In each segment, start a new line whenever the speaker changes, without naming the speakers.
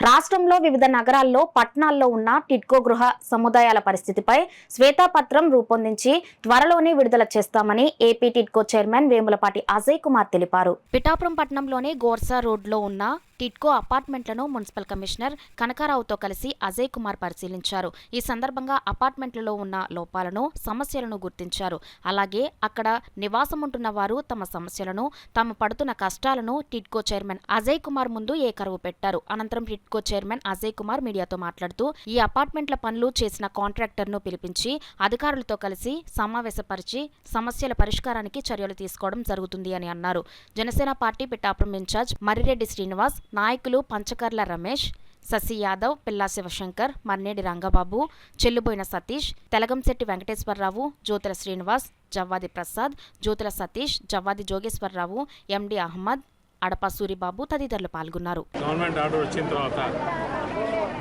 రాష్ట్రంలో వివిధ నగరాల్లో పట్టణాల్లో ఉన్న టిడ్కో గృహ సముదాయాల పరిస్థితిపై శ్వేతపత్రం రూపొందించి త్వరలోనే విడుదల చేస్తామని ఏపీ టిడ్కో చైర్మన్ వేములపాటి అజయ్ కుమార్ తెలిపారు. పిఠాపురం పట్టణంలోని గోర్సా రోడ్లో ఉన్న టిడ్కో అపార్ట్మెంట్లను మున్సిపల్ కమిషనర్ కనకారావుతో కలిసి అజయ్ కుమార్ పరిశీలించారు. ఈ సందర్భంగా అపార్ట్మెంట్లలో ఉన్న లోపాలను, సమస్యలను గుర్తించారు. అలాగే అక్కడ నివాసముంటున్న వారు తమ సమస్యలను, తాము పడుతున్న కష్టాలను టిడ్కో చైర్మన్ అజయ్ కుమార్ ముందు ఏకరువు పెట్టారు. అనంతరం టిడ్కో చైర్మన్ అజయ్ కుమార్ మీడియాతో మాట్లాడుతూ ఈ అపార్ట్మెంట్ల పనులు చేసిన కాంట్రాక్టర్ను పిలిపించి అధికారులతో కలిసి సమావేశపరిచి సమస్యల పరిష్కారానికి చర్యలు తీసుకోవడం జరుగుతుంది అని అన్నారు. జనసేన పార్టీ పిఠాపురం ఇన్ఛార్జ్ మర్రిరెడ్డి శ్రీనివాస్, నాయకులు పంచకర్ల రమేష్, శశి యాదవ్, పిల్లా శివశంకర్, మర్నేడి రంగబాబు, చెల్లుబోయిన సతీష్, తెలగంశెట్టి వెంకటేశ్వరరావు, జ్యోతుల శ్రీనివాస్, జవ్వాది ప్రసాద్, జ్యోతుల సతీష్, జవ్వాది జోగేశ్వరరావు, ఎండి అహ్మద్, అడపా సూరిబాబు తదితరులు పాల్గొన్నారు.
గవర్నమెంట్ ఆర్డర్ వచ్చిన తర్వాత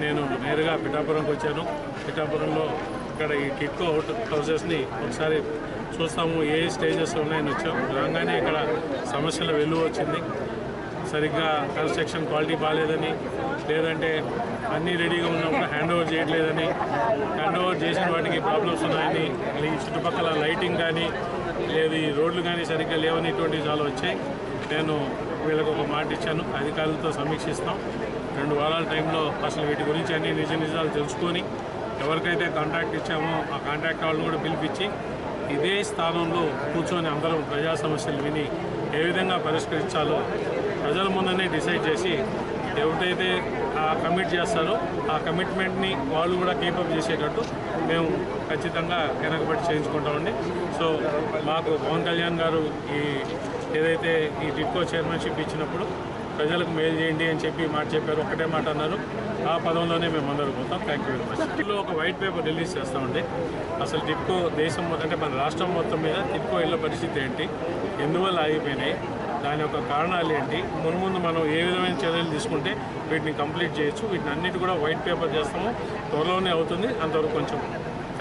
నేను నేరుగా పిఠాపురంకి వచ్చాను. పిఠాపురంలో ఇక్కడ ఈ టిడ్కో హౌసెస్ని ఒకసారి చూస్తాము, ఏ స్టేజెస్ ఉన్నాయని వచ్చాం. రాగానే ఇక్కడ సమస్యల వెలువ వచ్చింది. సరిగ్గా కన్స్ట్రక్షన్ క్వాలిటీ బాగాలేదని, లేదంటే అన్నీ రెడీగా ఉన్నప్పుడు హ్యాండ్ ఓవర్ చేయట్లేదని, హ్యాండ్ ఓవర్ చేసిన వాటికి ప్రాబ్లమ్స్ ఉన్నాయని, ఈ చుట్టుపక్కల లైటింగ్ కానీ లేదు ఈ రోడ్లు కానీ సరిగ్గా లేవని ఇటువంటివి చాలా వచ్చాయి. నేను వీళ్ళకి ఒక మాట ఇచ్చాను, అధికారులతో సమీక్షిస్తాం. 2 వారాల టైంలో అసలు వీటి గురించి అన్ని నిజాలు తెలుసుకొని ఎవరికైతే కాంట్రాక్ట్ ఇచ్చామో ఆ కాంట్రాక్ట్ వాళ్ళని కూడా పిలిపించి ఇదే స్థానంలో కూర్చొని అందరం ప్రజా సమస్యలు విని ఏ విధంగా పరిష్కరించాలో ప్రజల ముందనే డిసైడ్ చేసి ఎవరైతే కమిట్ చేస్తారో ఆ కమిట్మెంట్ని వాళ్ళు కూడా కీపప్ చేసేటట్టు మేము ఖచ్చితంగా వెనకబడి చేయించుకుంటామండి. సో మాకు పవన్ కళ్యాణ్ గారు ఏదైతే ఈ టిడ్కో చైర్మన్షిప్ ఇచ్చినప్పుడు ప్రజలకు మేలు చేయండి అని చెప్పి మాట చెప్పారు, ఒకటే మాట అన్నారు. ఆ పదంలోనే మేము అందరూ పోతాం. Thank you very much. టిడ్కోలో ఒక వైట్ పేపర్ రిలీజ్ చేస్తామండి. అసలు టిడ్కో దేశం అంటే మన రాష్ట్రం మొత్తం మీద టిడ్కో ఇళ్ళ పరిస్థితి ఏంటి, ఎందువల్ల ఆగిపోయినాయి, దాని యొక్క కారణాలు ఏంటి, మున్ముందు మనం ఏ విధమైన చర్యలు తీసుకుంటే వీటిని కంప్లీట్ చేయొచ్చు, వీటిని అన్నిటి కూడా వైట్ పేపర్ చేస్తాము. త్వరలోనే అవుతుంది. అంతవరకు కొంచెం